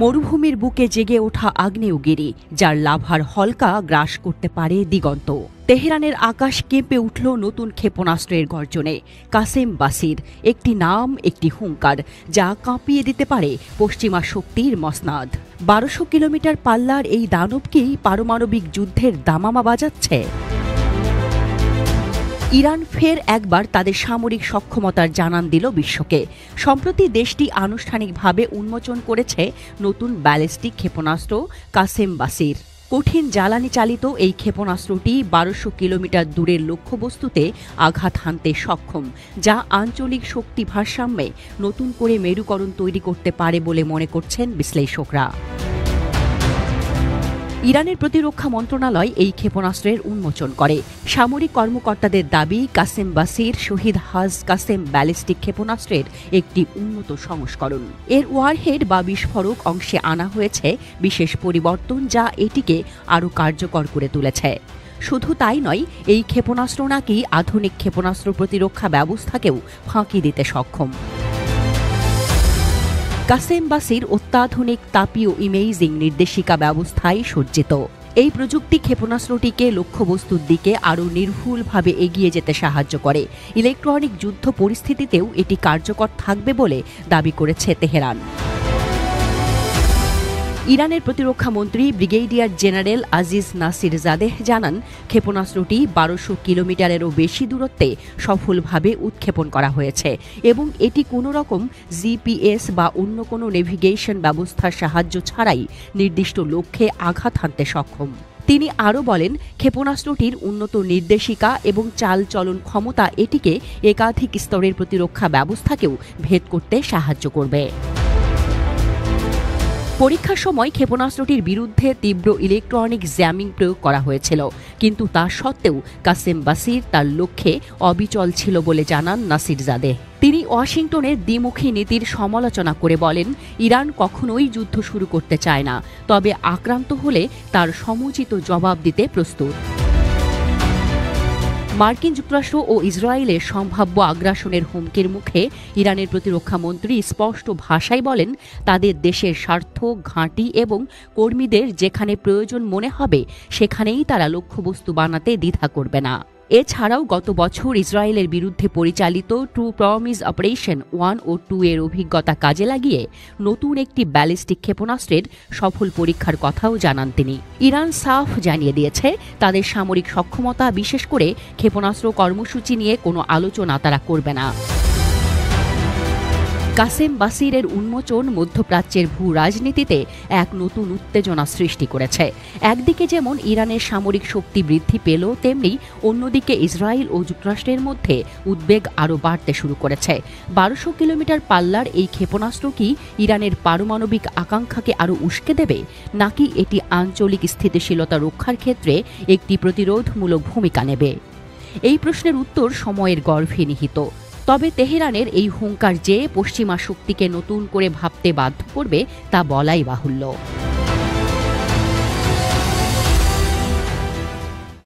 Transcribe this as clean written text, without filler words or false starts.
মরুভূমির বুকে জেগে ওঠা আগ্নেয়গিরি, যার লাভার হলকা গ্রাস করতে পারে দিগন্ত। তেহরানের আকাশ কেঁপে উঠল নতুন ক্ষেপণাস্ত্রের গর্জনে। কাসেম বাসির, একটি নাম, একটি হুঙ্কার, যা কাঁপিয়ে দিতে পারে পশ্চিমা শক্তির মসনাদ। 1200 কিলোমিটার পাল্লার এই দানব কি পারমাণবিক যুদ্ধের দামামা বাজাচ্ছে? ইরান ফের একবার তাদের সামরিক সক্ষমতার জানান দিল বিশ্বকে। সম্প্রতি দেশটি আনুষ্ঠানিকভাবে উন্মোচন করেছে নতুন ব্যালিস্টিক ক্ষেপণাস্ত্র কাসেম বাসির। কঠিন জ্বালানি চালিত এই ক্ষেপণাস্ত্রটি 1200 কিলোমিটার দূরের লক্ষ্যবস্তুতে আঘাত হানতে সক্ষম, যা আঞ্চলিক শক্তি ভারসাম্যে নতুন করে মেরুকরণ তৈরি করতে পারে বলে মনে করছেন বিশ্লেষকরা। ইরানের প্রতিরক্ষা মন্ত্রণালয় এই ক্ষেপণাস্ত্রের উন্মোচন করে। সামরিক কর্মকর্তাদের দাবি, কাসেম বাসির শহীদ হাজ কাসেম ব্যালিস্টিক ক্ষেপণাস্ত্রের একটি উন্নত সংস্করণ। এর ওয়ারহেড বা বিস্ফোরক অংশে আনা হয়েছে বিশেষ পরিবর্তন, যা এটিকে আরও কার্যকর করে তুলেছে। শুধু তাই নয়, এই ক্ষেপণাস্ত্র নাকি আধুনিক ক্ষেপণাস্ত্র প্রতিরক্ষা ব্যবস্থাকেও ফাঁকি দিতে সক্ষম। কাসেম বাসির অত্যাধুনিক তাপীয় ইমেজিং নির্দেশিকা ব্যবস্থায় সজ্জিত। এই প্রযুক্তি ক্ষেপণাস্ত্রটিকে লক্ষ্যবস্তুর দিকে আরও নির্ভুলভাবে এগিয়ে যেতে সাহায্য করে। ইলেকট্রনিক যুদ্ধ পরিস্থিতিতেও এটি কার্যকর থাকবে বলে দাবি করেছে তেহরান। ইরানের প্রতিরক্ষা মন্ত্রী ব্রিগেডিয়ার জেনারেল আজিজ নাসির জাদেহ জানান, ক্ষেপণাস্ত্রটি 1200 কিলোমিটারেরও বেশি দূরত্বে সফলভাবে উৎক্ষেপণ করা হয়েছে এবং এটি কোনো রকম জিপিএস বা অন্য কোনো নেভিগেশন ব্যবস্থার সাহায্য ছাড়াই নির্দিষ্ট লক্ষ্যে আঘাত হানতে সক্ষম। তিনি আরও বলেন, ক্ষেপণাস্ত্রটির উন্নত নির্দেশিকা এবং চালচলন ক্ষমতা এটিকে একাধিক স্তরের প্রতিরক্ষা ব্যবস্থাকেও ভেদ করতে সাহায্য করবে। পরীক্ষার সময় ক্ষেপণাস্ত্রটির বিরুদ্ধে তীব্র ইলেকট্রনিক জ্যামিং প্রয়োগ করা হয়েছিল, কিন্তু তা সত্ত্বেও কাসেম বাসির তার লক্ষ্যে অবিচল ছিল বলে জানান নাসির জাদেহ। তিনি ওয়াশিংটনের দ্বিমুখী নীতির সমালোচনা করে বলেন, ইরান কখনোই যুদ্ধ শুরু করতে চায় না, তবে আক্রান্ত হলে তার সমুচিত জবাব দিতে প্রস্তুত। মার্কিন যুক্তরাষ্ট্র ও ইসরায়েলের সম্ভাব্য আগ্রাসনের হুমকির মুখে ইরানের প্রতিরক্ষা মন্ত্রী স্পষ্ট ভাষায় বলেন, তাদের দেশের স্বার্থ, ঘাঁটি এবং কর্মীদের যেখানে প্রয়োজন মনে হবে সেখানেই তারা লক্ষ্যবস্তু বানাতে দ্বিধা করবে না। এছাড়াও গত বছর ইসরায়েলের বিরুদ্ধে পরিচালিত ট্রু প্রমিস অপারেশন 1 ও 2 এর অভিজ্ঞতা কাজে লাগিয়ে নতুন একটি ব্যালিস্টিক ক্ষেপণাস্ত্রের সফল পরীক্ষার কথাও জানান তিনি। ইরান সাফ জানিয়ে দিয়েছে, তাদের সামরিক সক্ষমতা, বিশেষ করে ক্ষেপণাস্ত্র কর্মসূচি নিয়ে কোনো আলোচনা তারা করবে না। কাসেম বাসিরের উন্মোচন মধ্যপ্রাচ্যের ভূ রাজনীতিতে এক নতুন উত্তেজনা সৃষ্টি করেছে। একদিকে যেমন ইরানের সামরিক শক্তি বৃদ্ধি পেল, তেমনি অন্যদিকে ইসরায়েল ও যুক্তরাষ্ট্রের মধ্যে উদ্বেগ আরও বাড়তে শুরু করেছে। 1200 কিলোমিটার পাল্লার এই ক্ষেপণাস্ত্র কি ইরানের পারমাণবিক আকাঙ্ক্ষাকে আরও উস্কে দেবে, নাকি এটি আঞ্চলিক স্থিতিশীলতা রক্ষার ক্ষেত্রে একটি প্রতিরোধমূলক ভূমিকা নেবে? এই প্রশ্নের উত্তর সময়ের গর্ভে নিহিত। তবে তেহরানের এই হুঙ্কার যে পশ্চিমা শক্তিকে নতুন করে ভাবতে বাধ্য করবে তা বলাই বাহুল্য।